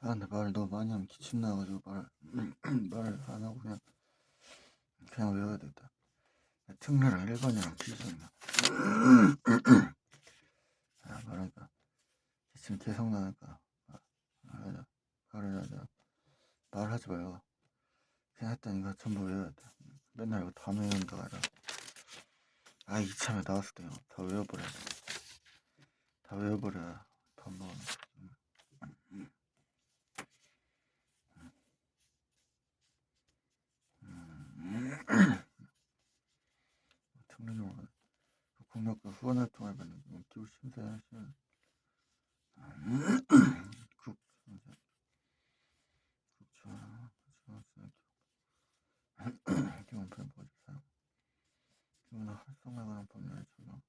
근데 말을 너무 많이 하면 기침 나가지고 말을 안 하고 그냥 외워야 되겠다. 특례랑 일반이랑 비슷하냐. 말하니까 기침 계속 나니까 말하지 말고 그냥 했더니 이거 전부 외워야 돼. 맨날 이거 다 외우는 거 알아. 이참에 나왔을 때 다 외워버려야 돼. 다 외워버려야 밥 먹으면. 특례적으로 국력과 후원 활동을 받는 기후 심사하시는 기본편 보여주세요. 기본은 활성화하는 법률을 적용.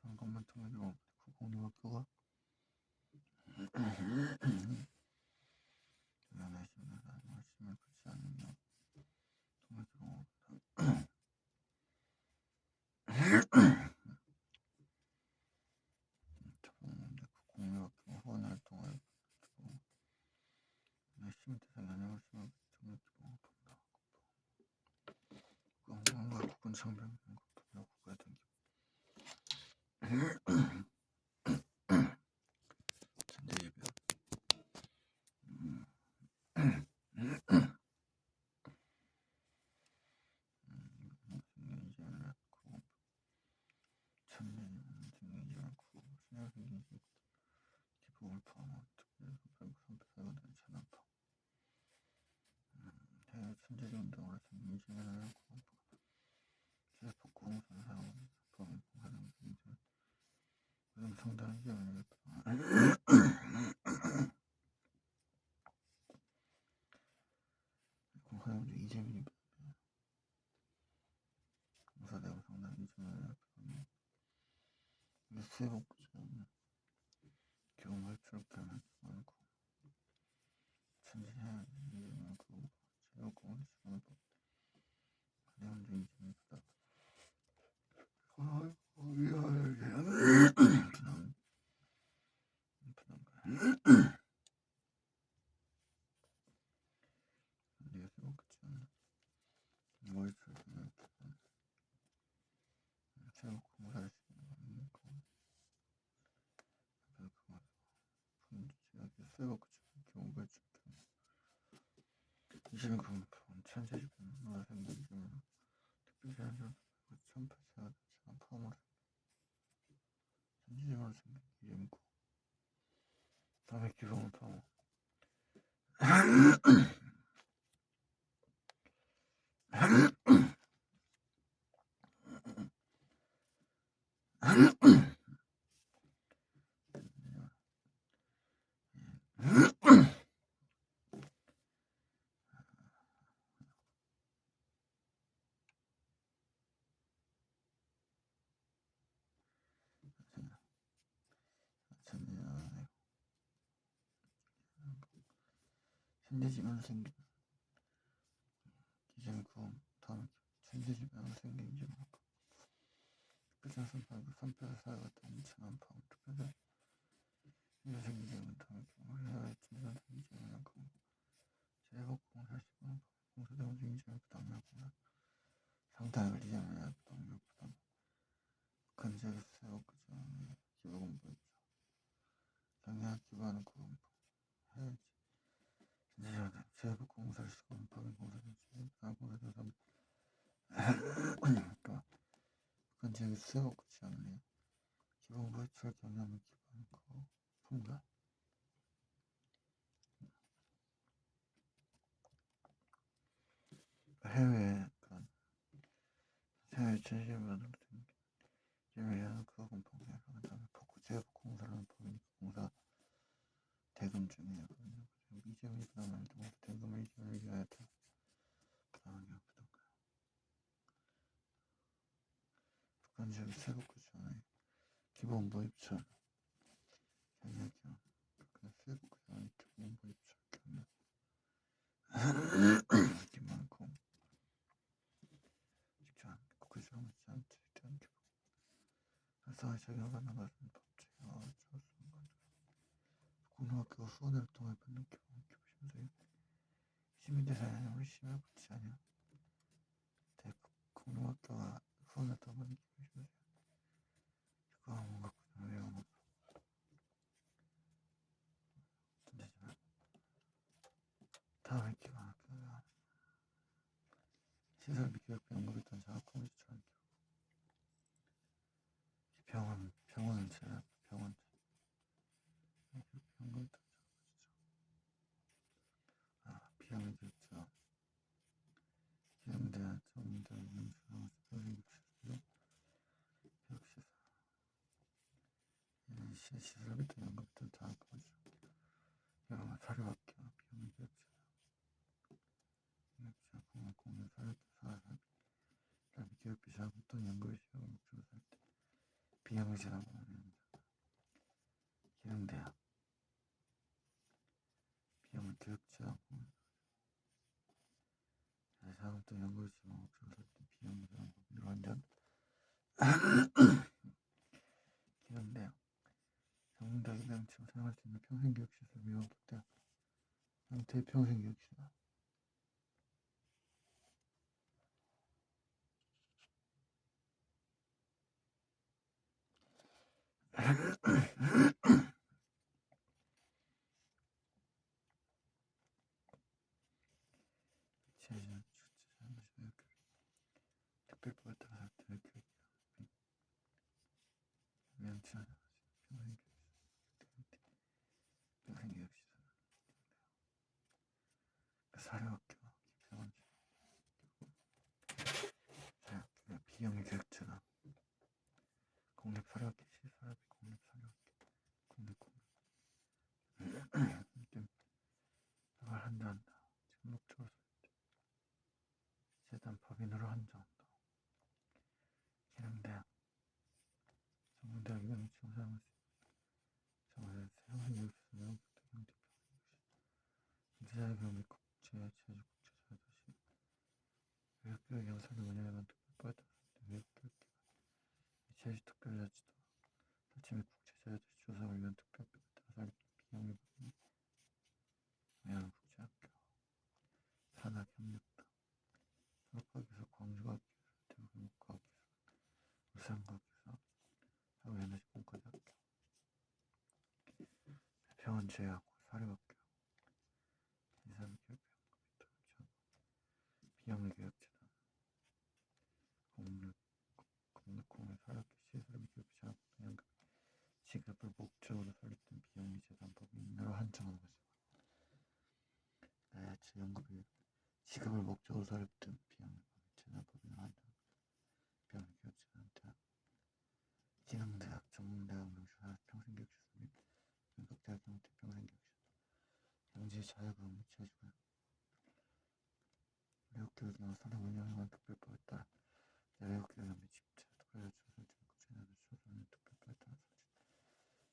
상관만 통해서 공유학교가 연애심을 그렇지 않으면 통해서 공유학교 후원 활동을 열심히 대상 연애를 쓰면 통해서 본다. 국가와 국군 성병 국가에 등기 전대예배 기부를 포함한 특별히 선배사가 된 찬양파 해외 천재지 운동을 생긴 이재명을 제복공사를 사용하는 범인 공사장 인증 그럼 상당히 기원을 공사장 이재명이 공사대가 상당히 이재명을 수해복구처럼 경험을 추락하는 많고 천지해야 이재명을 제복공을 시간을 가장 이재명보다 이재명 천재지 생기지만 특별히 하죠. 천파차가 포함을 천지지만 생긴 이재명고 다음에 기성을 포함 천재지만 생긴 기재명 다음에 천재지만 생긴 이재명 특별자선 발급 선별사회 같은 천안 파업 특별자 생기는 다음에 우리나라의 진선 생기는 제복공사시고 공사대원 이재명 부당하구나 상당히 이재명 부당 근저기 세워그죠 기부공부 경량 기부하는 구분부 해야지 진짜 제복공사를 시고 법인공사를 부당공사를 그러니까 근저기 세워그지 않네요 기부공부의 철 경량을 기부하는 거 품가 해외 천시만으로 예외하는 그거 공통해서 그다음에 제복공사라는 법인 공사 대금 중이에요. 이재명이 그다음에 대금을 이재명이 해야 돼. 그다음에 부담가. 북한 지역 세복구전에 기본 모입철 경력형 북한 세복구전에 기본 모입철 경력 기만큼 직전 국회의원 시장 대한 기본 사회 적용하는 것은 법제와 적용하는 공룡학교가 수원을 통해 받는 교육 보시면서요. 시민대사는 우리 시민을 붙지 아니야. 공룡학교가 수원을 통해 받는 교육 보시면서요. 그거 뭔가 외우는 던지지만 다음에 기가 시설 미교육 연구를 던 장학금을 추천한 병원은 제가 병원 연구를 던 비용이 들죠. 기능대학 전문대 연수상에서 평생교육시설 시설부터 연구부터 장학금을 주고 영어 사료학교 비용이 들죠. 공연 사료학교 사회사비 교육비 장학금 연구비 시험을 목표로 살때 비용을 지나가는 기능대학 비용을 교육지하고 장학금 연구비 시험을 목표로 살때 비용을 지나가는 완전 기능대학 전문대학 입양치고 사용할 수 있는 평생교육시설 미원부대학 형태의 평생교육시설 제주 특별법에 따라 교육이 면치하는 평생교육시설 사료학교 병원 사료학교 비용의 교육처럼 공립사료학교 시설업이 공립사료학교 공립공립 그걸 한정한다. 지금 목적으로 재단 법인으로 한정한다. 기능대학 전문대학 이런 지금 사용할 수 있는 평생교육시설 경제자유교육 및 제주 국제사회도시 외국교육 영상을 운영하는 특별법에 따라 외국교육 제주 특별자치도 설치 및 국제사회도시 조성을 위한 특별법에 따라 설립된 비영리 법인 국제학교 산학협력단 졸업학교에서 광주과학기술 대구경북과학기술 울산과학기술 하우에너지 본과대학교 병원 제약 사립학교 인사교육 비영리 교육재단 공립공립 사립학교 시설 및 교육 장학 연금 지급을 목적으로 설립된 비영리 재단 법인으로 한정하는 것이다. 연구비 지급을 목적으로 설립된 비영리 재단 법인으로 한정하는 것이다. 비영리 교육재단 대학 기능대학 전문대학 명시사 평생교육시설 및 연극대학 형태 평생교육시설 경제 자유교육 및 제주교육 외국교육이나 산업 운영에 관한 특별법에 따라 외국교육 및 집체 특별자치 설치 국제자료 조사하는 특별법에 따라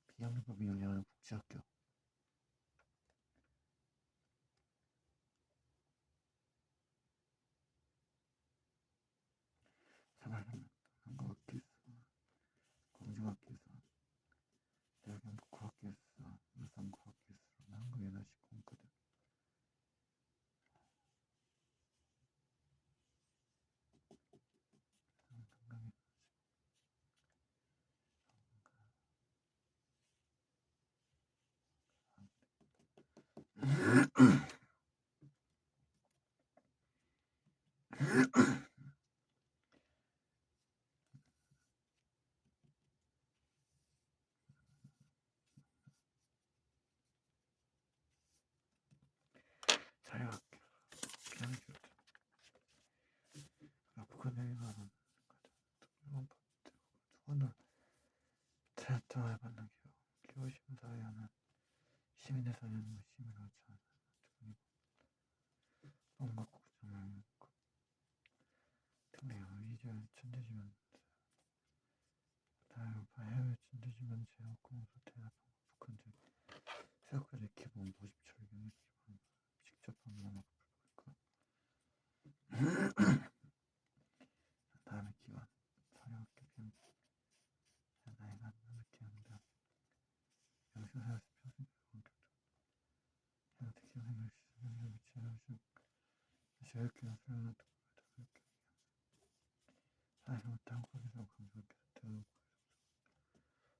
설치 비영리법이 운영하는 국제학교 산학협력단 한국학기수 광주과학기수 대구경북과학기수 울산과학기수 한국에너지 공과대 자유학교 비영리교육 북한의 가는 특별법 수원을 태아통에 받는 기호심사에 하는 시민의 사연과 시민을 하는 농막국정을 특례요 이제 천재지면 다양파 해외 천재지면 제약 공소 태아 북한 제 세학과제 기본 모집 철경 기본 직접 방문하고 다음에 기관 사료학교 비용 나이가 이렇게 한다 영수사에서 평생 제일기는 사랑을 듣고 사실 못한 거기서 감사하게 듣고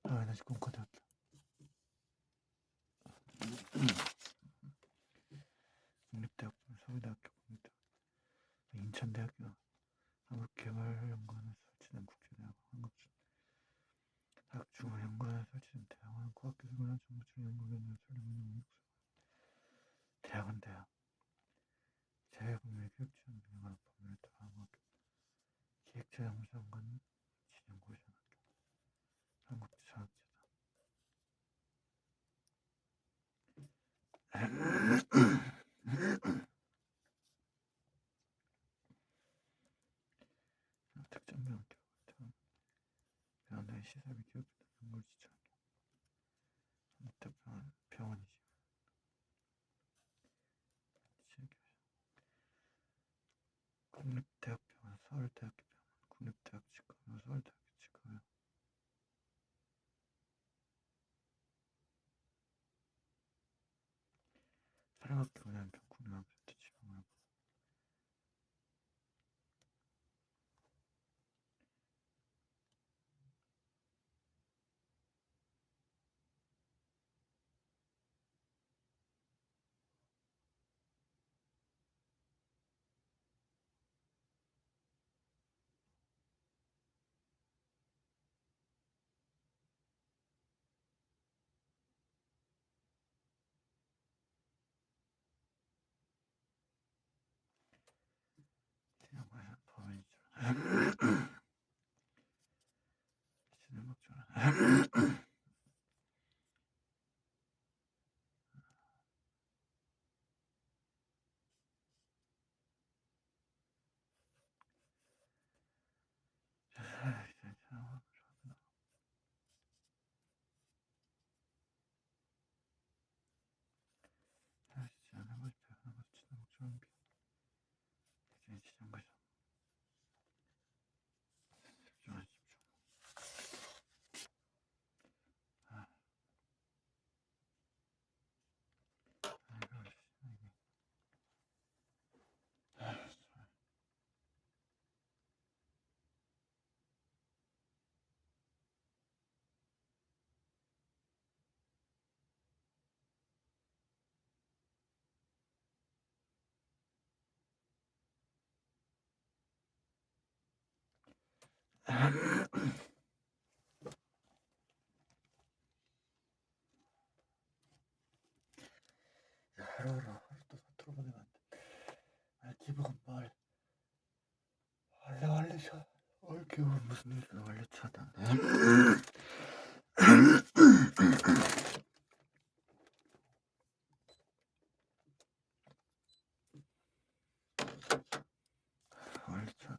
나 다시 꿈꿔들었다. 국립대학교, 서울대학교, 국립대학교, 인천대학교, 한국개발연구원에 설치된 국제대학, 한국중앙연구원에 설치된 대학원, 과학기술관련 정부청연구원에 설립된 대학원 재외국민 교육지원 민영화 법률에 따라 기획재정부장관 진영고시학교, 한국자학재단, 특정병원 병원의 시설비 교육비등 연구를 지원하기, 병원이지. 국립대학병원, 서울대학교병원, 국립대학치과병원, 서울대학교치과병원, 사랑학교 운영병, 국립암센터 지방의료 진영고시학 법인지원 진행학지원 하루하루 또 서투러 보내면 안 돼. 기복은 말 원래 쳐. 기복은 무슨 일이든 원래 쳐다. 원래 쳐.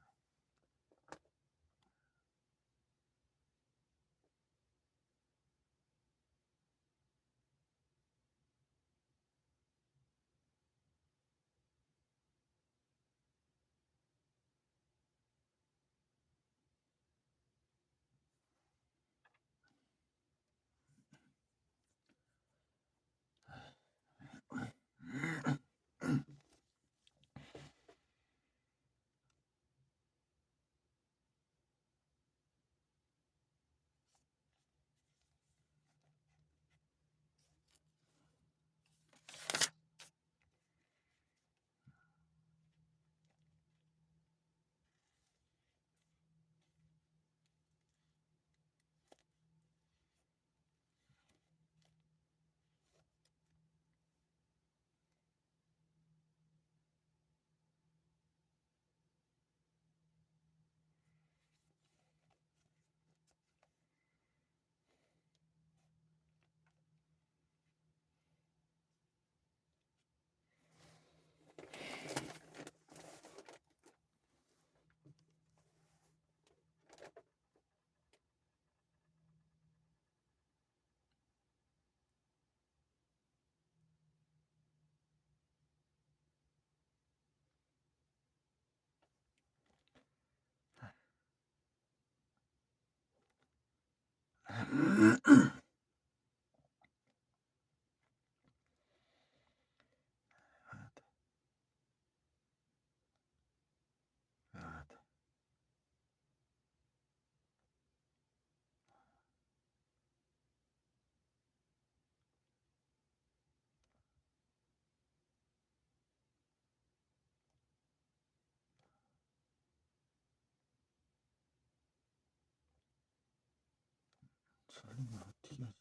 졸린 걸 어떻게 하지?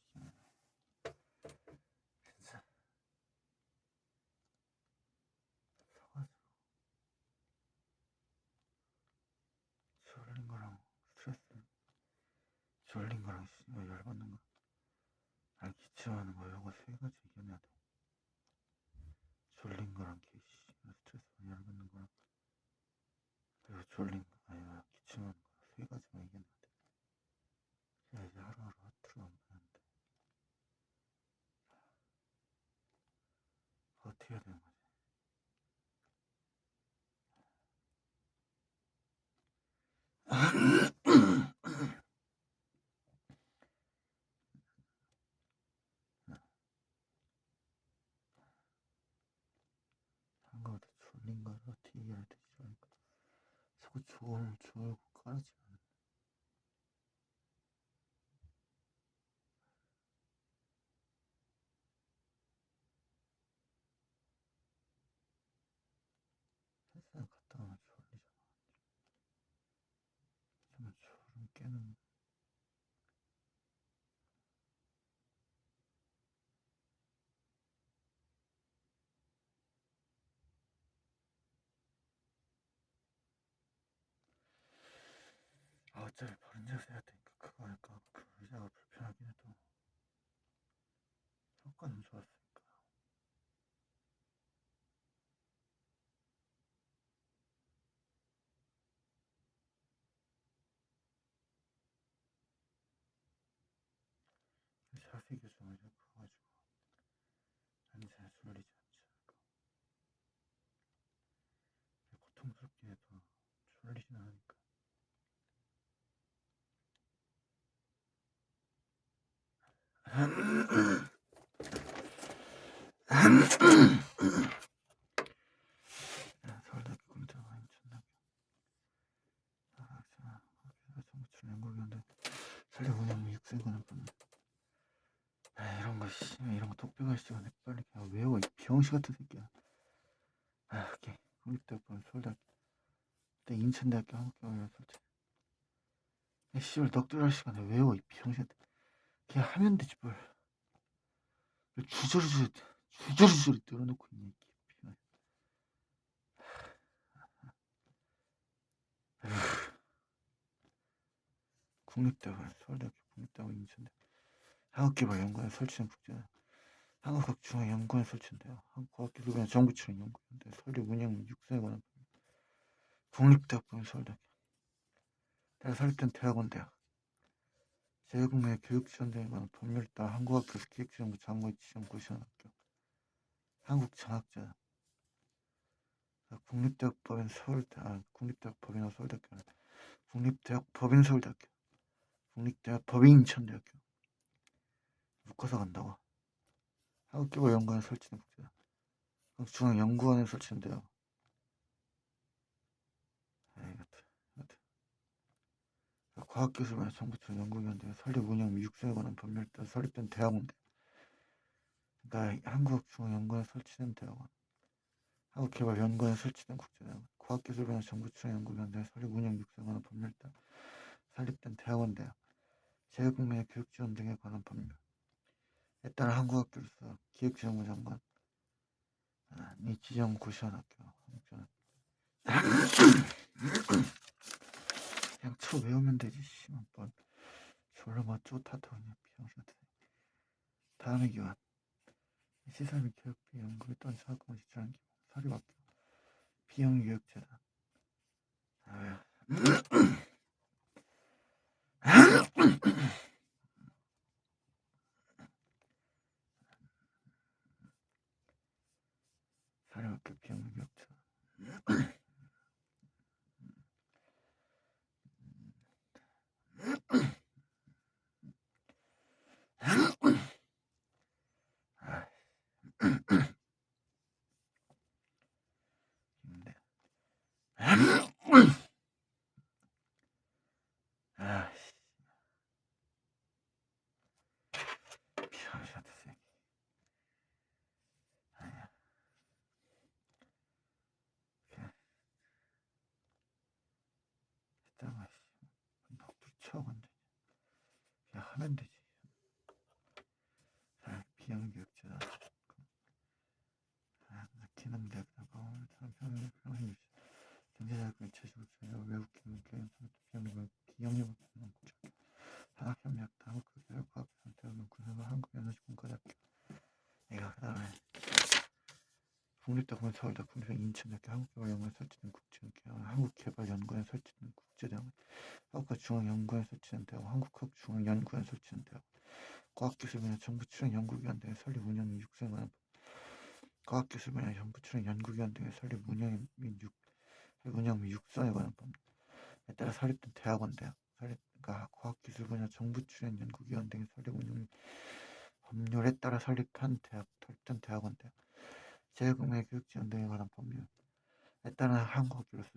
진짜 서가지고 졸린 거랑 스트레스, 졸린 거랑 씨발 열받는 거, 아 기침하는 거 이거 세 가지 이겨내야 돼. 졸린 거랑 스트레스 열받는 거랑 그리고 졸린 거 아니야 기침하는 거 세 가지만 이겨내야 돼. 야 이제 하루하루 하트로 안 보는데 어떻게 해야 되는 거지? 한 거보다 졸린 걸 어떻게 이겨야 되지? 그러니까 자꾸 졸고 깔아지 않아. 헬스장 갔다 오면 졸리잖아. 좀 졸음 깨는 아 어차피 바른 자세 해야 되니까 그거 할까? 그 의자가 불편하긴 해도 효과는 좋았으니까. 자세 교정을 자꾸 해가지고 앉아야 졸리지 않지 않을까. 고통스럽긴 해도 졸리진 않으니까. 서울대학교 공대와 인천대학교 정부출 연구위원회 설립 운영 6세관을 보는 이런 거 이런 거 독백할 시간에 빨리 그냥 외워 이 병신 같은 새끼야. 오케이. 국립대학교 서울대학교 때 인천대학교 한국경영 설치 씨발 넋두리 할 시간에 외워 이 병신 그냥 하면 되지 뭘 주저리주저리 늘어놓고 있네. 국립대학원, 서울대학교 국립대학원 인천대 한국개발연구원 설치된 국제 한국학중앙연구원 설치인데요. 한국과학기술원 정부출연 연구원인데 설립 운영 육성에 관한 국립대학원 서울대학교 설립된 대학원대학 제국내 교육지원 등에 관한 법률 따라 한국학교에서 기획지원부 장고의 지정 고시원학교 한국장학자 국립대학 법인 서울대 국립대학 법인화 서울대학교 국립대학 법인 서울대학교 국립대학 법인 인천대학교 묶어서 간다고. 한국기술연구원 설치된 국제다. 한국중앙연구원에 설치된대요. 과학기술원 정부청 연구위원회 설립 운영 미육성에 관한 법률에 따라 설립된 대학원대. 그러니까 한국중앙연구원에 설치된 대학원. 한국개발연구원에 설치된 국제대학원. 과학기술원 정부청 연구위원회 설립 운영 육성에 관한 법률에 따라 설립된 대학원대학. 제국내 교육지원 등에 관한 법률에 따라 한국학교로서 기획지원부 장관 이 지정 고시원학교 그냥 쳐 외우면 되지. 씨발 뭐 졸라 맞죠 타타오냐 비용시 같은. 다음의 기관 시설 및 교육비 연구에 또한 사학공을 지출하는 기관 사립학교 비영교육재단 사립학교 비영교육재단 근데 비용시 같은 새끼 아니야 그냥 했다가 넋두리 쳐고 앉아 그냥 하면 되지. 기형교육제다. 기능대학 경제자금 제주국제요 외국 기능 비용을 기형력 산학협력 한국교육과학 상태는 구성을 한국연수공과대학교 내가 그다음에 국립대학원 서울대 국립대학원 인천대학교 한국개발연구원 설치된 국제대학원 한국개발연구원 설치된 국제대학원 한국과중앙연구원 설치된 대학원 한국학중앙연구원 설치된 대학원 과학기술 분야 정부 출연 연구기관 등의 설립 운영 및 육성에 관한 법 과학기술 분야 정부 출연 연구기관 등의 설립 운영 및 육성에 관한 법에 따라 설립된 대학원 대학 그러니까 과학기술 분야 정부 출연 연구기관 등의 설립 운영 및 법률에 따라 설립된 대학원 대학 재외국민 교육지원 등에 관한 법률에 따른 한국학교로서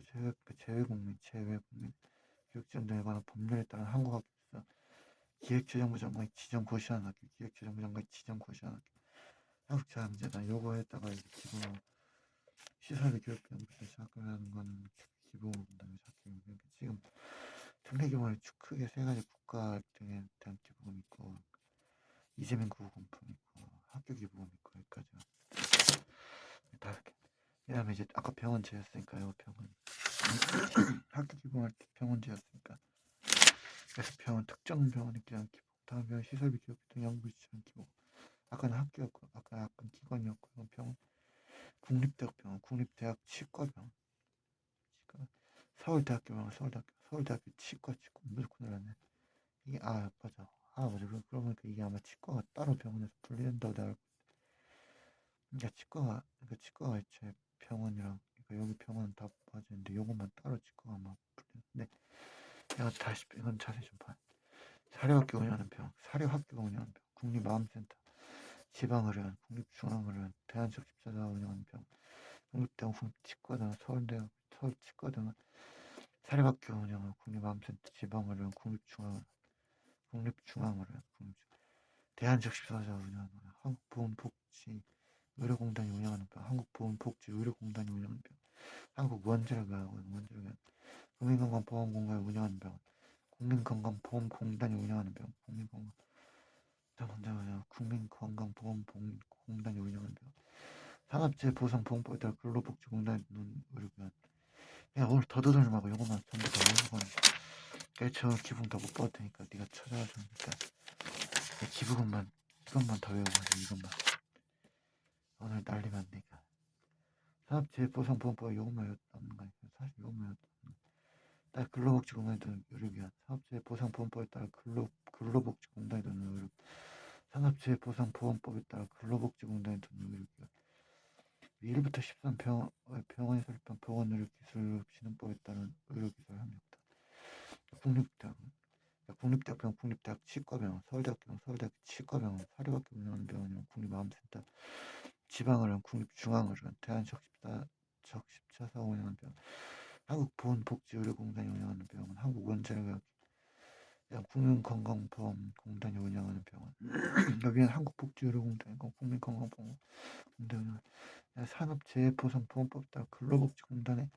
재외국민 교육지원 등에 관한 법률에 따른 한국학교로서 기획재정부 장관이 지정 고시한 학교 기획재정부 장관이 지정 고시한 학교 한국자원재단 요거에 따라 기부 시설비 교육비용부터 시작하는 거는 기부 그다음에 지금 특례기본이 크게 세 가지 국가 등에 대한 기부금 있고 이재명 구호금품 있고 학교 기부금 있고 여기까지가 5개. 그다음에 이제 아까 병원제였으니까요. 병원 학교 기부할 때 병원제였으니까 그래서 병원 특정 병원에 대한 기부 다음 병원 시설비 교육비 등 연구 지원 기부 아까는 학교였고 아까 약간 기관이었고 이건 병원 국립대학병원 국립대학 치과병원 서울대학교병원 서울대학교 치과 무조건 알았네 이게 맞아 그러고 보니까 이게 아마 치과가 따로 병원에서 분리된다고 내가 알고 그러니까 치과가 애초에 병원이랑 그러니까 여기 병원은 다 빠지는데 요것만 따로 치과가 아마 분리되는데 내가 다시 이건 자세히 좀 봐. 사립학교 운영하는 병원 사립학교가 운영하는 병원 국립마음센터 지방의료원 국립중앙의료원 대한적 십자가 운영하는 병원 국립대학원 국립치과등 서울대학 서울치과 등은 사립학교 운영하는 국립마음센터 지방의료원 국립중앙의료원 대한적 십자가 운영하는 한국보건복지 의료공단이 운영하는 병원 한국보건복지 의료공단이 운영하는 병원 한국원자력원 국민건강보험공단이 운영하는 병원 국민건강보험공단이 운영하는 병원 국민건강보험공단이 운영하는 병원 산업재해보상보험법에 따라 근로복지공단이 의료기관 야 오늘 더듬지 말고 이것만 전부 다 외우고 저 기분 다 못 받을 테니까 네가 찾아와서 기부금만 이것만 다 외우고 이것만 오늘 날리면 안 되니까 산업재해보상보험법 이것만 남는 거 아니까 사실 이것만 따라 근로복지공단이 드는 의료기관 산업재해보상보험법에 따라 근로복지공단이 드는 의료기관 산업재해보상보험법에 따라 근로복지공단이 드는 의료기관 1부터 13 병원이 설립한 보건의료기술진흥법에 따른 의료기술 협력단 국립대학병원 국립대학 치과병원 서울대학병원 서울대학 치과병원 사립학교 운영하는 병원이면 국립마음센터 지방의료원 국립중앙의료원 대한적십자사 운영하는 병원 한국보건복지의료공단이 운영하는 병원 한국원자력원 국민건강보험공단이 운영하는 병원 여기는 한국복지의료공단이고 국민건강보험공단이 운영하는 산업재해보상보험법에 따라 근로복지공단에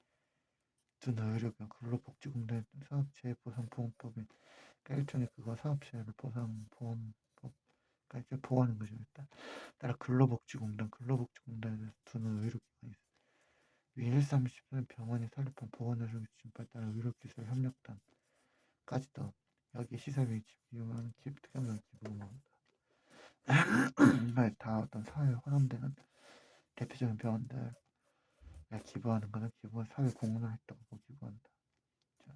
드는 의료기관 근로복지공단에 드는 산업재해보상보험법이 그러니까 일종의 그거 산업재해를 보상보험법 그러니까 보호하는 거죠. 일단 따라 근로복지공단에 드는 의료기관이 있어요. 13, 병원이 설립한 보건의료기준법에 따라 의료기술 협력단까지도 여기 시설비 비용하는 특약명 기부금입니다. 다 어떤 사회에 환원되는 대표적인 병원들 기부하는 거는 기부 사회 공헌을 했다고 기부한다. 자,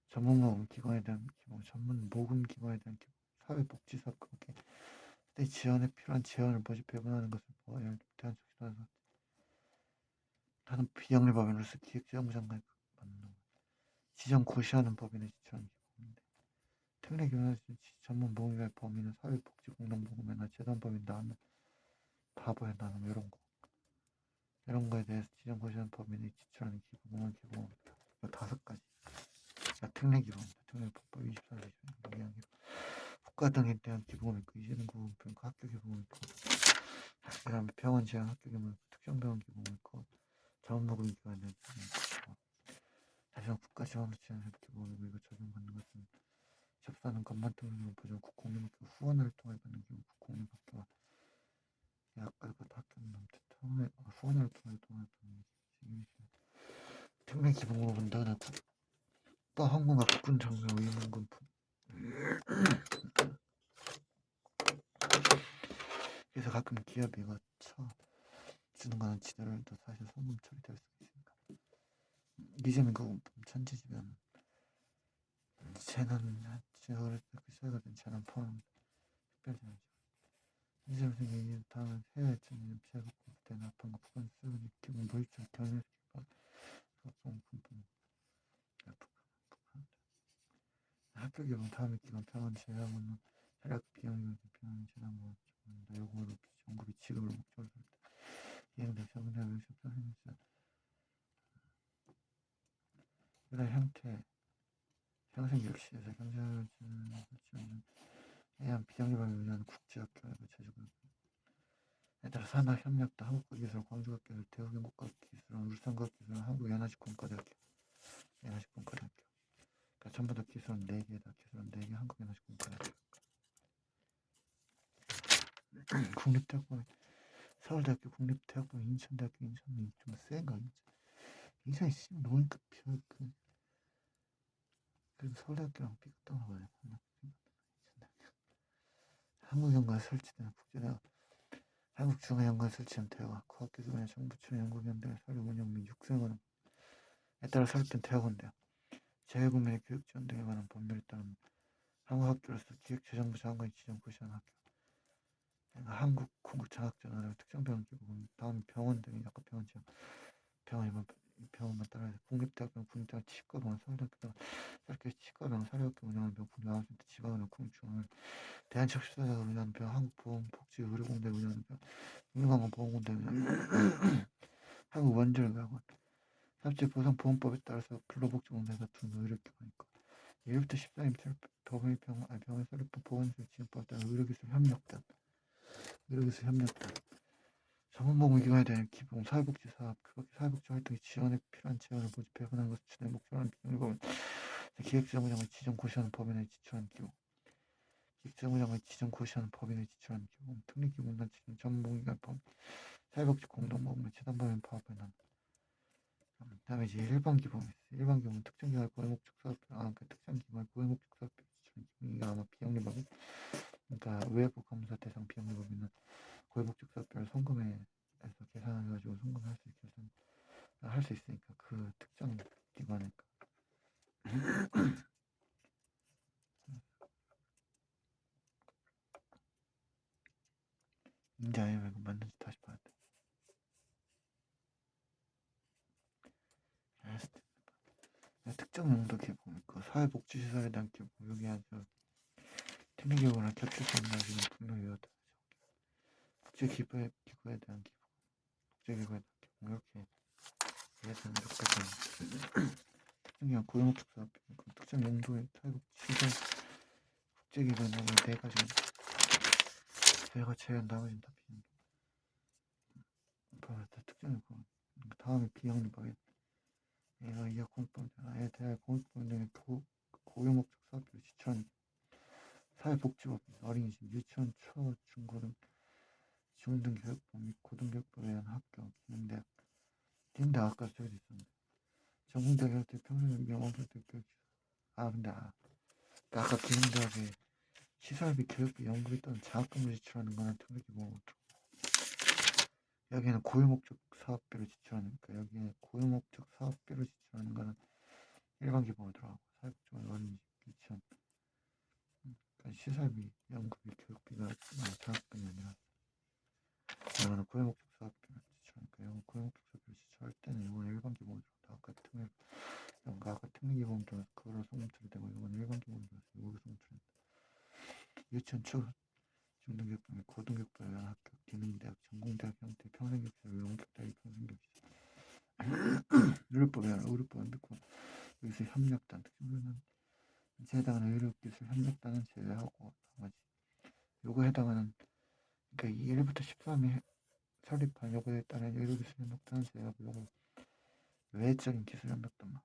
전문 모금 기관에 대한 기부, 전문 모금 기관에 대한 기부, 사회복지사업 그때 지원에 필요한 재원을 모집해 분하는 것을 보호해야 대한 적시단에서 다른 비영리 법인으로서 기획재정부 장관이 받는 것. 지정 고시하는 법인에 지출하는 기부인데 특례기관에서 전문 모금의 범위는 사회복지공동모금이나 재단법인다 하면 바보야 나는 이런 거에 대해서 지정 고시하는 법인이 지출하는 기부금은 기부금입니다. 5가지 특례기부입니다. 특례법법 24조 국가 등에 대한 기부금 있고 이재명 구금품 있고 학교 기부금 있고 그 다음에 병원 제한 학교 기부금 있고 특정병원 기부금 있고 자원모금 기관에 대한 기부금 있고 다시 한번 국가 지원으로 제한할 기부금이고 이거 적용받는 것은 접수하는 것만 통해 보존 국공립학교 후원을 통해 받는 기부 국공립학교와 기본으로 본다거나 국가 항공과 국군 장교 의무군 그래서 가끔 기업이 이거 주는 거는 지들도 사실 소금 처리될 수 있으니까 이제는 그 천지지면 쟤는 지어를 그 시작하던 쟤는 포함 특별히 이제 생긴 다음은 해외 전임 제국 때 나쁜 거 북한 수준이 기본 물질 경제 소송 분품 학교 기본 다음에 기본 병원 제약은 혈액 비용이 병원 제약은 요구로 연구비 지급을 목적으로 할 때 이행된 정답을 협조했는지 여러 형태 평생 교육시에서 경제를 지원하는 해양 비영리반을 위한 국제학교를 제주고 에 따라 산학협력도 한국과기술 광주과기술 대우경국과기술원 울산과기술 한국연화식품과대학교 연화식품과대학교 그러니까 전부 다 기술원 4개다 기술원 4개 한국연화식품과대학교 국립대학원 서울대학교 국립대학원 인천대학교 인천은 좀 센가 인천이 씨발 노니까 그래도 서울대학교랑 삐끗하나 봐요 한국연구원 설치된 국제대학 한국중앙연구원 설치된 대학 과학기술원의 정부 출연 연구위원회 설립 운영 및 육성원에 따라 설립된 대학원대학 재외국민의 교육 지원 등에 관한 법률에 따른 한국학교로서 기획재정부 장관이 지정 고시한 학교 한국 공급 장학전화를 특정 병원 기부금 다음 병원 등이 약간 병원 지원 병원만 따라야 돼. 국립대학교는 국립대학 치과병원 서울대학교 서울대 치과병원 사립학교 운영하는 병원 국립암센터 지방의료 국립중앙을 대한척수사대가 운영하는 병원 한국보험복지의료공대 운영하는 병원 국립관광보험공대 운영하는 한국원자력학원 사업체보상보험법에 따라서 근로복지공대 같은 의료기관이 있고 1부터 14임 병원 설립법 보건시설 지원법에 따라 의료기술 협력단 전문보건기관에 대한 기본 사회복지사업 그밖에 사회복지 활동에 지원에 필요한 재원을 모집해 권한 것을 주된 목표로 하는 비용을 기획재정부장을 지정 고시하는 법인에 지출한 기부 기획재정부장을 지정 고시하는 법인에 지출한 기부 특례기부단체 전문보건기관 법 사회복지 공동보험을 재단법인 파업에 난 다음에 이제 일반 기부금 일반 기부는 특정 기관 고용목적 사업 특정 기관 고용목적 사업 지출한 기부 이게 아마 비영리법인 그러니까 외부 검사 대상 비영리법인은 고용목적 사업별 송금에서 계산해가지고 송금할 수 있게 할 수 있으니까 그 특정 기관이니까 인지 아니면 이거 맞는지 다시 봐야 돼. 특정 용도 기부 있고 사회복지시설에 대한 기부 여기 아주 특례기부랑 겹칠 수 없나 지금 분명히 외웠다. 국제기부에 대한 기부 국제기부에 대한 기부 이렇게 예산 이렇게 특정기관 고용목적 사업 특정 용도의 사회복지시설 국제기부에 나오는 4가지 내가 제외한 나머지는 다 비영리 특정이 다음에 비영리 법인 얘가 이하 공익법에 대하여 공익법 등의 고용목적 사업비를 지출하는 사회복지법 어린이집 유치원 초중고등 중등교육법 및 고등교육법에 의한 학교 기능대학 아까 저기 있었는데 전공대학 평생 영어교육 교육 근데 아까 기능대학에 시설비 교육비 연구비 또는 장학금을 지출하는 거는 특례기부 여기는 고유목적 사업비를 지출하는 거니까 여기에 고유목적 사업비를 지출하는 거는 일반 기본으로 들어가고 사회복지관 어린이집 유치원 그러니까 시설비 연구비 교육비가 장학금이 아니라 이거는 고유목적 사업비를 지출하니까 이건 고유목적 사업비를 지출할 때는 이건 일반 기본으로 들어가 아까 특례기본 들어가서 그거를 송금처리 되고 이건 일반 기본으로 들어가서 이거를 송금처리 된다 유치원 중등교육법 및 고등교육법에 의한 학교 기능대학 전공대학 형태 평생교육시설 영격대학 평생교육시설 의료법에 의한 의료법 및 여기서 협력단 특정교육은 이제 해당하는 의료기술 협력단은 제외하고 나머지 요거 해당하는 그러니까 1부터 13이 설립한 요거에 따른 의료기술 협력단은 제외하고 요거 외적인 기술 협력단만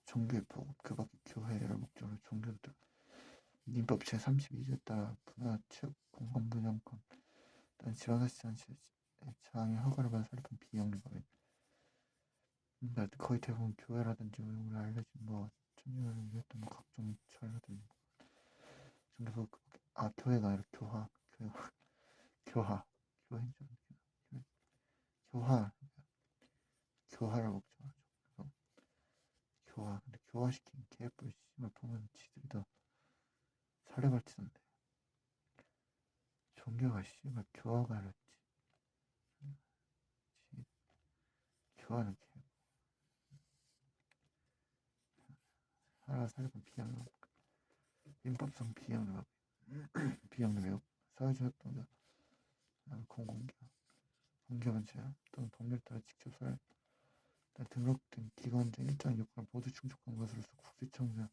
종교의 보급 그 밖에 교회를 목적으로 종교들 민법 제32조에 따라 문화, 체육, 공간 분양권 또는 지방자치단체 장의 허가를 받은 사립은 비영리법인. 그러니까 거의 대부분 교회라든지 우리 알려진 뭐 천주교를 위했던 뭐 각종 절이라든지 근데 교회가 아니라 교화 교회인지 교화 교화를 목적하죠. 그래서 근데 교화시킨 개뿔 씨발 보면 지들이 다 사례발치던데 종교가 씨발 교화가 아니라 교화는 개 사례발 비양력 민법상 비양력 매우 사회적 협동자 공개한 제한 또는 법률 따라 직접 사례 등록된 기관 등 일정 요건을 모두 충족한 것으로서 국세청장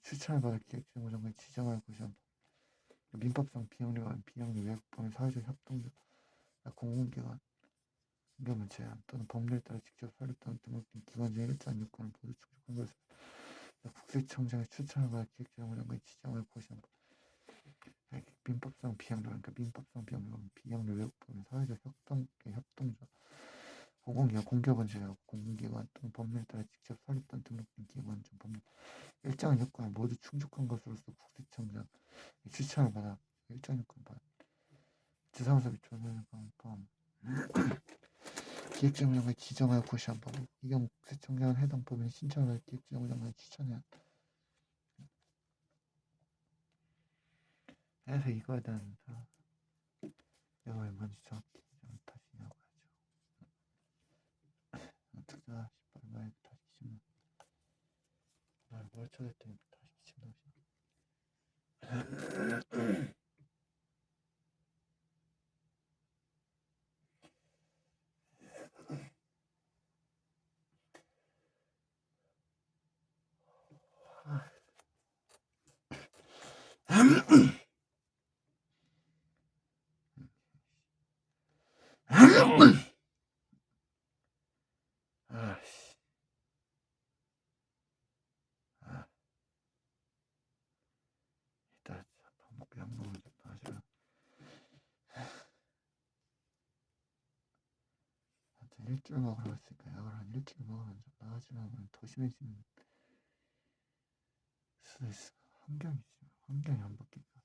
추천을 받을 기획재정부장관이 지정할 것이야. 민법상 비영리 외국범위 사회적 협동자 공공기관 공개문 제한 또는 법률에 따라 직접 사례 또는 등록된 기관 중 일정 요건을 모두 충족한 것으로 국세청장의 추천을 받을 기획재정부장관이 지정할 것이야. 민법상 비영리 그러니까 민법상 비영리 외국범위 사회적 협동자 공공기관 공개문 제한 공공기관 또는 법률에 따라 직접 사례 또는 등록된 기관 중 법률 일정한 요건을 모두 충족한 것으로서 국세청장 추천을 받아 일정 요건을 받아 지사무소 및 조사관 포함 기획재정부장관이 지정하여 고시한 법 이 경우 국세청장은 해당 법인 신청을 할 기획재정부장관이 추천해야 한다. 그래서 이거에 대한 내가 왜 뭔지 정확히 다시 이야기하죠. 특자 18말 다시 기준만 날 멀쩡했더니 다시 기준만 아씨 이따 밥 먹고 약 먹으면 좀 나아지라. 한테 일주일 먹으라고 했으니까 약을 한 일주일 먹으면 좀 나아지려면 더 심해지는 수도 있어. 환경이 안 바뀌니까.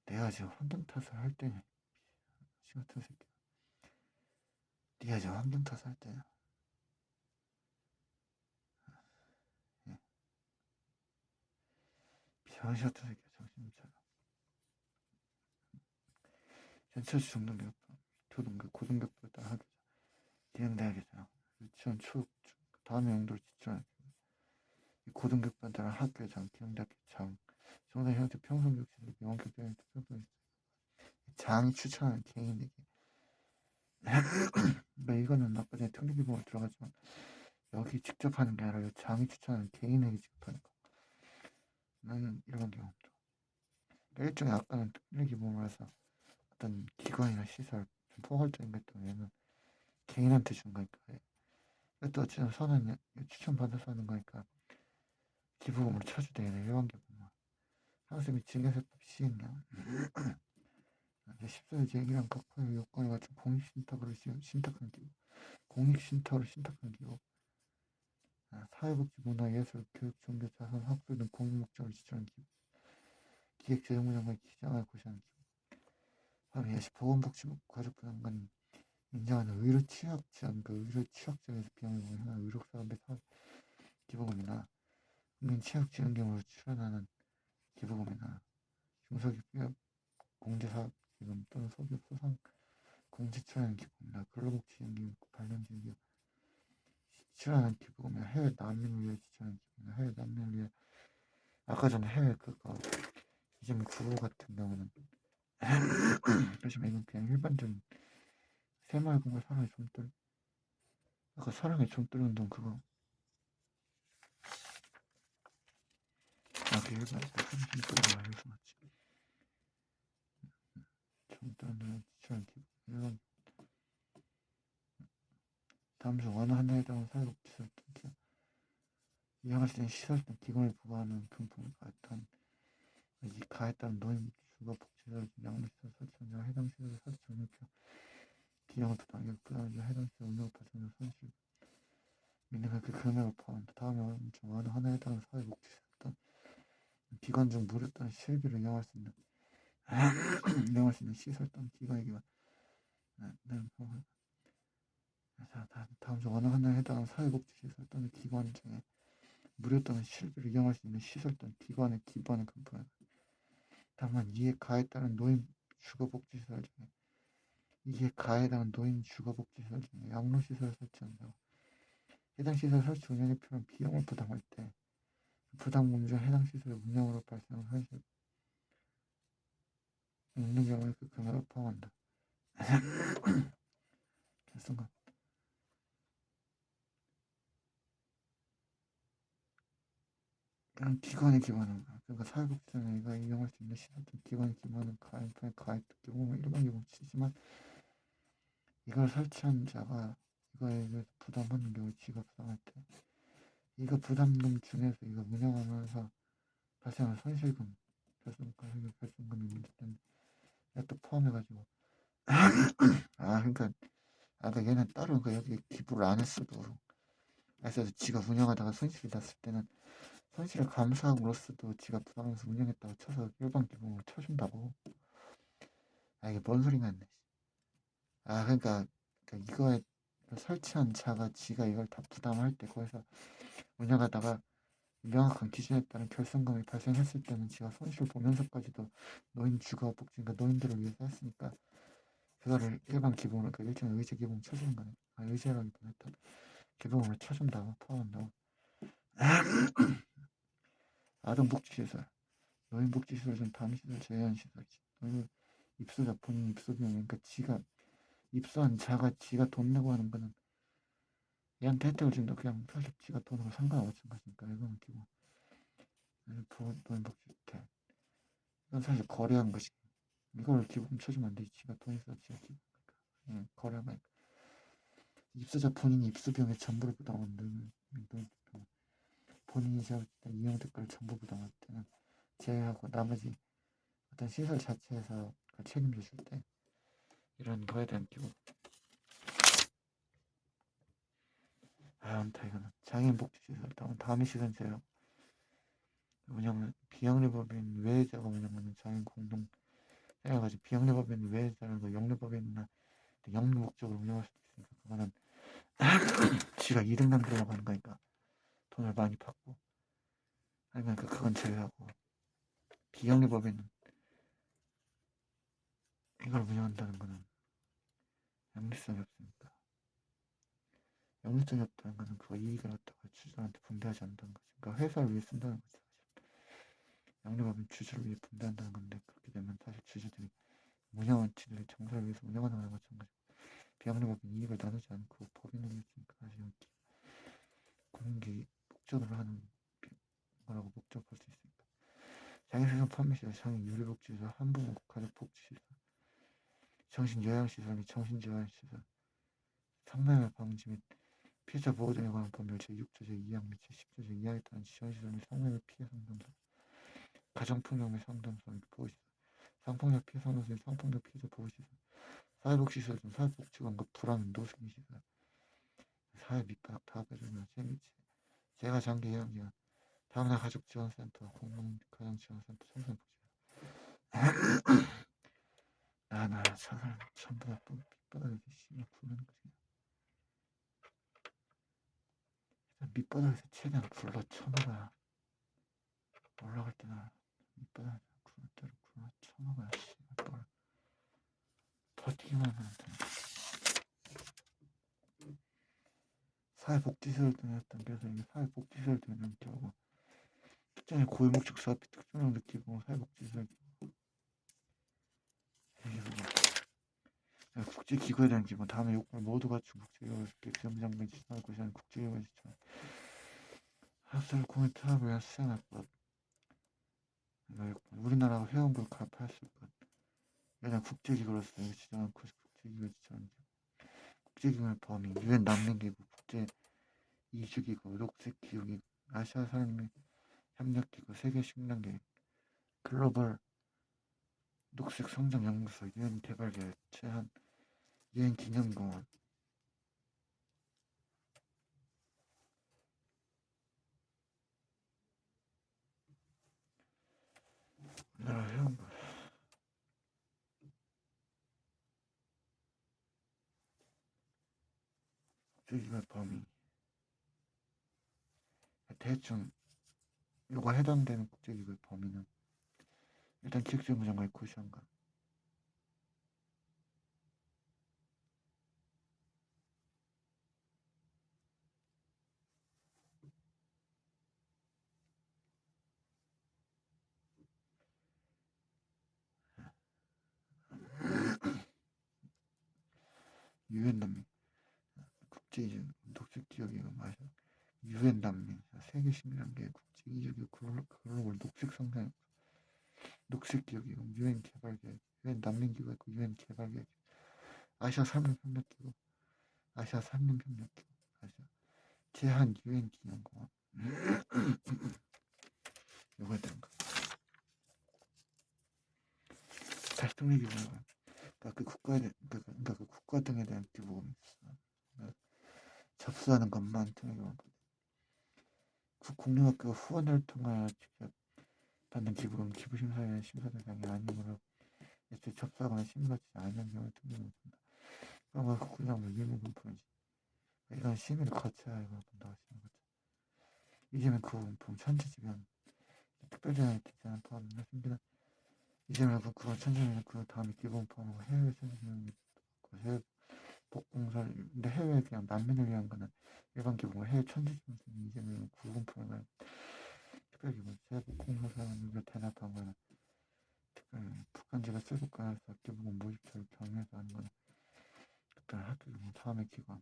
내가 지금 환경 탓을 할 때냐 시 같은 새끼. 네가 지금 환경 탓을 할 때냐. 예. 병신 같은 새끼야. 정신 좀 차려. 전체주 중등교육 초등교육 고등교육부에 따라 학교자 진행돼야겠어요. 유치원 다음에 용도를 지출하는 고등교육부에 따라 학교장 기능대학교장 정상 형태 평성교육시설 명원교육장의 투표권 장이 추천하는 개인에게 그러니까 이거는 아까 전에 특례기본으로 들어가지만 여기 직접 하는 게 아니라 장이 추천하는 개인에게 직접 하는 거 나는 이런 경우 없죠. 그러니까 일종의 아까는 특례기본으로 해서 어떤 기관이나 시설 좀 포괄적인 것 때문에 얘는 개인한테 준 거니까 또 어쨌든 선은 추천받아서 하는 거니까 기부금으로 쳐주되는 일반 기부금만 학생이 증여세법 시행령 14일 제기랑 각호의 요건을 갖춘 공익신탁으로 신탁한 기부 공익신탁으로 신탁한 기부 사회복지 문화예술 교육 종교 자선 학술 등 공익목적으로 지출한 기부 기획재정부장관이 기장할 고시하는 기부 다음 예시 보건복지부 가족부장관이 인정하는 의료 취약 지원 의료 취약점에서 비용을 보행하는 의료사업의 기부금이나 국민 취약 지원 경우로 출연하는 기부금이나 중소기업 공제사업 기금 또는 소기업 소상 공제 출연하는 기부금이나 근로복지연기금 관련된 기업 지출하는 기부금이나 해외 난민을 위해 지출하는 기부금이나 해외 난민을 위해 아까 전에 해외 그거 이점 구호 같은 경우는 그렇지만 이건 그냥 일반적인 새마을공과 사랑의 좀들 아까 사랑의 좀들 운동 그거 그 일반 좀들이 말해서 맞지 좀들 운동에 지출하는 기부 이런 다음 중 어느 하나에 해당하는 사회복지시설 등기 이용할 수 있는 시설 등 기금을 부과하는 금품을 가입한 이 가에 따른 노인 주거 복지를 양립시설 설치하냐 해당 시설 설치 정력표 비용을 부담하게 부담하게 해당 시설 운영 발생자 손실 민행할 그 금액을 포함한다. 다음에 중 어느 하나에 따른 사회복지시설 또는 기관 중 무료 또는 실비를 이용할 수 있는 이용할 수 있는 시설 또는 기관에게만 다음 중 어느 하나에 해당하는 사회복지시설 또는 기관 중에 무료 또는 실비를 이용할 수 있는 시설 또는 기관의 기반을 금품한다. 다만 이에 가에 따른 노인 주거복지시설 중에 양로시설 설치한다고 해당 시설 설치 운영에 필요한 비용을 부담할 때 부담 금중 해당 시설의 운영으로 발생한 손실 있는 경우에 그 금액을 포함한다. 결승관 그냥 기관에 기반한 거야. 그러니까 사회복지사가 이용할 수 있는 시설 등 기관에 기반한 가입 경우 일반 경우 치지만 이걸 설치한 자가 이거에 대해서 부담하는 경우 지가 부담할 때 이거 부담금 중에서 이거 운영하면서 발생한 손실금 결승금이 문제 때문에 또 포함해가지고 그러니까 얘는 따로 여기 기부를 안 했어도 그래서 지가 운영하다가 손실이 났을 때는 손실을 감수함으로써도 지가 부담하면서 운영했다고 쳐서 일반 기부금을 쳐준다고. 이게 뭔 소리가 있네. 그러니까 이거에 설치한 자가 지가 이걸 다 부담할 때 거기서 운영하다가 명확한 기준에 따른 결승금이 발생했을 때는 지가 손실 보면서까지도 노인 주거 복지니까 노인들을 위해서 했으니까 그거를 일반 기부금을 일종의 의제 기부금 쳐주는 거네. 의제라기보다 일단 기부금을 쳐준다고 포함한다고. 아동복지시설 노인복지시설 중 다른 시설 제외한 시설이지. 노인 입소자 본인 입소비용 그러니까 지가 입소한 자가 지가 돈 내고 하는 거는 얘한테 혜택을 준다. 그냥 사실 지가 돈으로 상관없는 것이니까 이거는 기본 노인복지 혜택 이건 사실 거래한 것이 이걸 기본 쳐주면 안 되지. 지가 돈 있어 지가 기본 거래한 거니까 입소자 본인이 입소비용의 전부를 부담하는 본인이 제가 이용 대가를 전부 부담할 때는 제외하고 나머지 어떤 시설 자체에서 책임져 줄 때 이런 거에 대한 기본 안타 이거는 장애인 복지시설 다음의 시설 제외 운영은 비영리법인 외자가 운영하는 장애인 공동 해가지고 비영리법인 외자라는 거 영리법인이나 영리 목적으로 운영할 수도 있으니까 그거는 지가 이득 남기려고 하는 거니까 돈을 많이 받고 그러니까 그건 제외하고 비영리법인은 이걸 운영한다는 거는 영리성이 없으니까 영리성이 없다는 거는 그 이익을 갖다가 주주한테 분배하지 않는다는 거지. 그러니까 회사를 위해 쓴다는 거지. 영리법인 주주를 위해 분배한다는 건데 그렇게 되면 사실 주주들이 운영원칙들이 정사를 위해서 운영하는 거랑 마찬가지고 비영리법인 이익을 나누지 않고 법인을 위해서니까 사실 공기 목적으로 하는 거라고 목적할 수 있으니까 장애생산 판매시설 장애 유리복지시설 한부모 가족복지시설 정신요양시설 및 정신재활시설 성매매 방지 및 피해자 보호 등에 관한 법률 제6조 제2항 및 제10조 제2항에 따른 지원시설 및 성매매 피해 상담소 가정폭력 및 상담소 및 보호시설 성폭력 피해 상담소 및 성폭력 피해자 보호시설 사회복지시설 중 사회복지관과 불황 노숙인시설 사회 밑바닥 파괴조명 재가 장기 해양기관 다문화 가족지원센터 공동가정지원센터 청소년복지관 나 저 사람 전부 다 밑바닥에서 씨발 부르는 거지. 밑바닥에서 최대한 불러 쳐먹어야 올라갈 때나 밑바닥에서 굴러 쳐먹어야 씨발 버티기만 하면 돼. 사회복지시설 등에 담겨서 이게 사회복지시설 등을 기하고 특정의 고유목적 사업이 특정을 느끼고 사회복지시설 국제기구에 대한 기본 다음에 요건을 모두 갖춘 국제기구에서 비정부장관 지정할 것이 아닌 국제기구에 지정 학살 공익 타협을 위한 수행할 것 우리나라가 회원국을 가입하였을 것 왜냐면 국제기구로서 지정한 국제기구에 지정한 국제기구의 범위 유엔 난민기구 국제 이주기구 녹색기후기구 아시아 산림협력기구 세계식량계획 글로벌 녹색 성장 연구소, 유엔 개발계획, 제한, 유엔 기념공원. 우리나라 해운부 국제기구 범위. 대충 요거 해당되는 국제기구 범위는 일단 기획재무장관의 고시원가. 유엔 난민, 국제 녹색 기업이고 맞아. 유엔 난민, 세계 식량계 국제 글로벌 녹색 성장, 녹색 기업이고 유엔 개발계획, 유엔 난민기구 있고 유엔 개발계획, 아시아 산림협력기구, 아시아 산림협력기구, 아시아 제한 유엔 기념공원. 요거에 대한 거. 다시 통일기구는 그 국가 등에 대한 기부금이 있어. 접수하는 것만 통일기구는 국립학교 후원을 통하여 직접 받는 기부금 기부심사위원 심사 대상이 아니므로 애초에 접수하거나 심의받지 않은 경우에 통일기구를 본다. 그럼 그냥 유무금품이지. 이런 심의를 거쳐야 이걸 본다고 하시는 거죠. 이재명 그 금품 천지지변 특별전환이 되지 않은 포함이나 생기는 이재명 그건 천지지변 그 다음에 기본 포함하고 해외 천지지변 해외 복공설 근데 해외 그냥 난민을 위한 거는 일반 기본 해외 천지지변 이재명 구금품을 특별기본 재복공설 사람을 대납한 거는 특별 북한제가 셀국가에서 기본 모집처를 경유해서 하는 거는 특별 학교 다음에 기관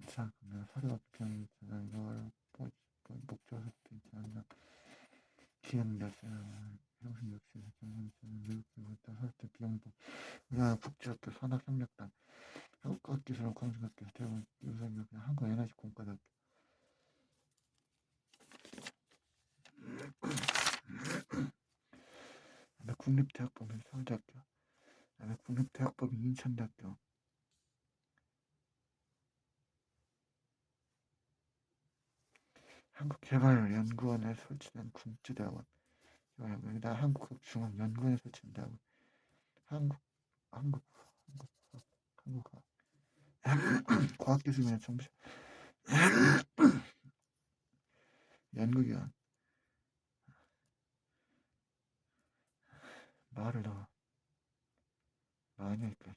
자 그러면 사료와 비평이 되는 걸 목적에서 비평이나 기능 열쇠나 형식 역시 경험치는 외국계로 따라 때 비용도 우리나라 국제학교 산학협력단 한국과학기술원 광주학교 대부분 유산교육 한국에너지 공과대학교 국립대학법인 서울대학교 국립대학법인 인천대학교 한국개발연구원에 설치된 국제대학원 여기다 한국중앙연구원에 설치된 대학원 과학기술위원 정부 연구기관 말을 더 많이 할까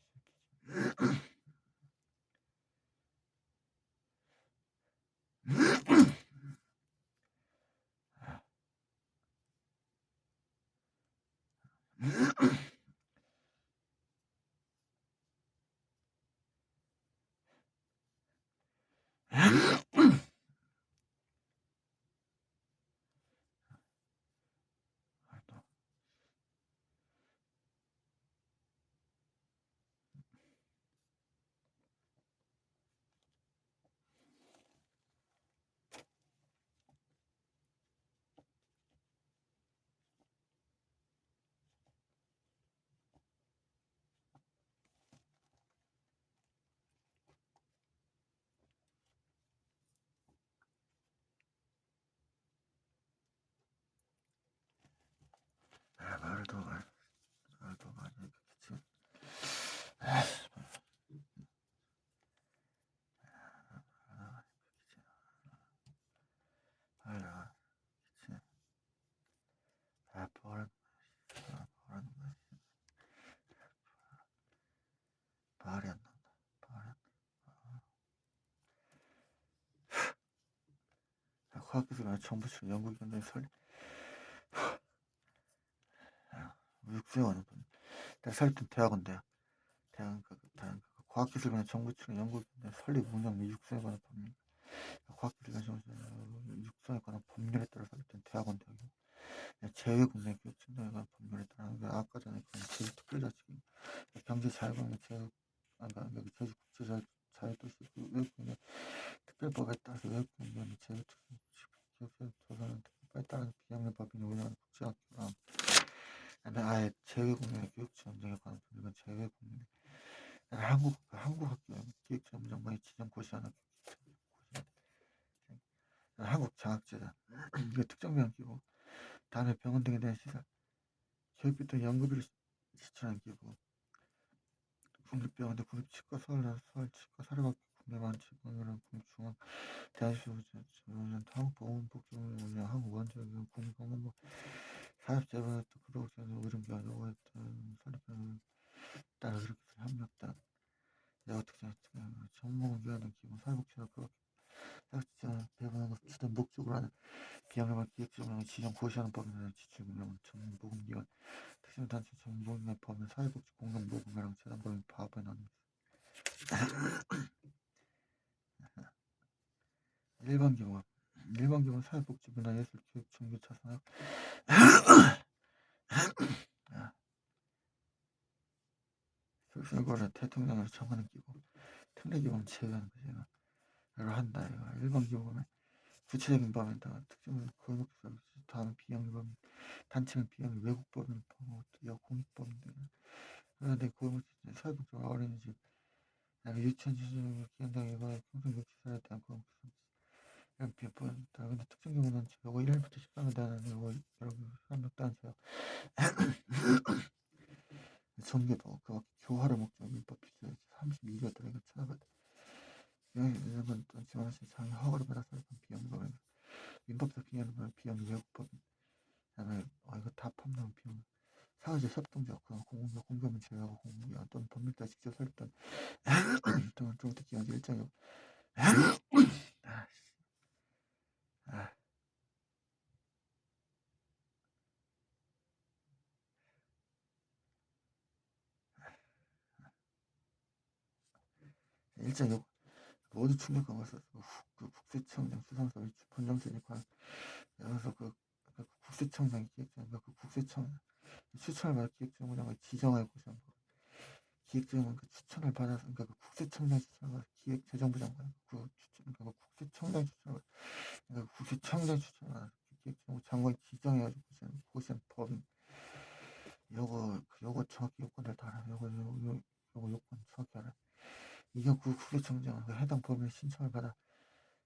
말을 더 많이 했겠지 버릇 말이 안 나온다. 과학기술원 정부 측 연구기관의 설립 육수원은 설립된 대학원대요. 과학기술원 정부 측 연구기관의 설립 운영 및 육성에 관한 법률 과학기술원 육성에 관한 법률에 따라 설립된 대학원대학이고 제외국내 교육 측량에 관한 법률에 따라 아까 전에 제주 특별자치구 경제자유국내 제주 국제자유도시 외국인의 특별법에 따라서 외국인의 제주 특별 조사는 특별법에 따라 비영리 법인이 운영하는 국제학교랑 고시하는 한국 장학재단 이게 특정병원 기부, 다음에 병원 등에 대한 시설, 교육비 또는 연구비를 지출하는 기부, 국립병원대 국립치과 서울치과 사료받기 국내만 치과의료원 국립중앙 대한시우전 한국보건복지원을 운영 한국원자병원 국립건강보 사업자와 구독자는 의료기관 요구했던 설립병원 따라 그렇게 협력단 내가 특정 전문기관의 기본 사회복지와 사회복지와 배분하는 것 주된 목적으로 하는 비영리만 기획적으로 지정 고시하는 법인의 지출금융 전문보건기관 특정단체 전문보건기관 법인 사회복지 공동보건이랑 재단법인 파업에 나눕니다. 일반 기본 사회복지 문화예술 교육 종교 자산학 결과를 대통령으로 정하는 기구 특례 기본 제외하는 거죠. 이걸 한다 이거. 일반 기본은 구체적인 법에다가 특정한 골목 서비스 다음 비영리 법인 단체는 비영리 외국 법인 공익 법인 등 그런데 골목 사회복지 어린이집 유치원 지주 기관장 일반의 평생 교육시설에 대한 골목 서비스 이런 비법 근데 특정 경우는 요거 1일부터 13일 대한 요거 여러분 협력단체요. 전개법 그 교화를 목적 민법 필수 32개 들어가 찾아봐야 돼. 이런 건 지원하신 장애 허가를 받아서 비영리법인 민법상 비영리법인 비영리 외국법인 그다음에 이거 다 포함되는 비영 사회적 협동적 공공기관 제외하고 공공기관 또는 법률 따라 직접 설립된 또는 정책기관 일정이 일정 모두 충족한 것을 그 국세청장 수상서 본정신이 관 여기서 그 국세청장 기획자가 그 국세청 추천을 받아 기획정보장을 지정하여 고시한 거 기획정은 그 추천을 받아서 그러니까 그 국세청장 추천을 받아 기획재정부 장관 그 추천 그러니까 국세청장 추천을 그러니까 국세청장 추천을 받아 기획정부 장관이 지정해가지고 고시한 법인 요거 정확히 요건들 다 알아 요거 요건 정확히 알아 이게 그 국세청장 그 해당 법인의 신청을 받아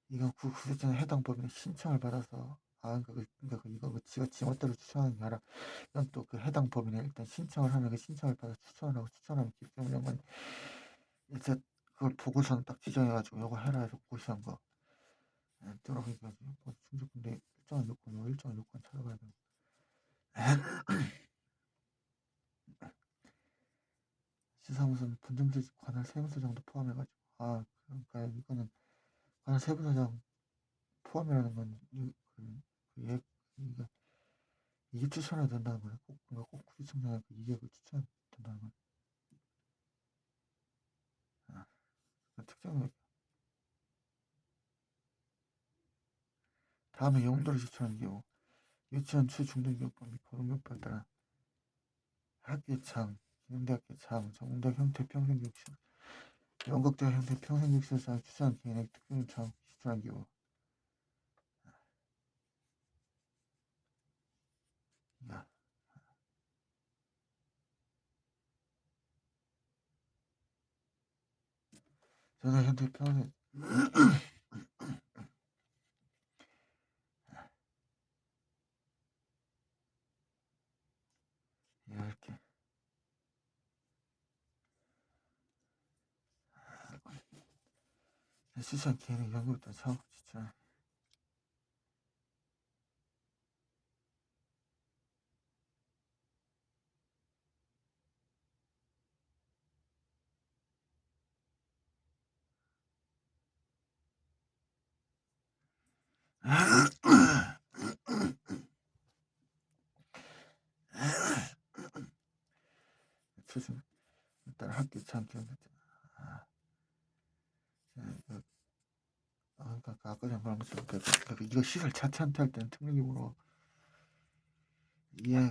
이거 그 국세청에 해당 법인의 신청을 받아서 그러니까 이거 지가 지멋대로 추천하는 게 아니라 이건 또 그 해당 법인에 일단 신청을 하면 그 신청을 받아 추천하면 기획재정부 장관이 일단 그걸 보고서는 딱 지정해가지고 요거 해라 해서 고시한 거 들어가기까지 뭐 충족근데 일정한 요건 찾아가야 돼. 시사무소는 분점제 관할 세무서 정도 포함해가지고 그러니까 이거는 관할 세무서장 포함이라는 건 이게 추천해야 된다는 거야. 꼭 구청장에 이게 추천해야 된다는 거야. 특정 다음에 용도를 지출하는 경우 유치원 초중등교육법 및 고등교육법에 따라 학교장, 기능대학교장, 전공대학 형태 평생교육시설, 연극대학 형태 평생교육시설상을 추천한 개인에게 특별 장 지출한 경우 저는 현재 평생 이렇게 추천 개인에게 연극대 장 지출한 추천 일단 학교 장 기능대 그러니까 아까 전에 말한 것처럼 이거 시설 자체한테 할 때는 특례기구로 이해가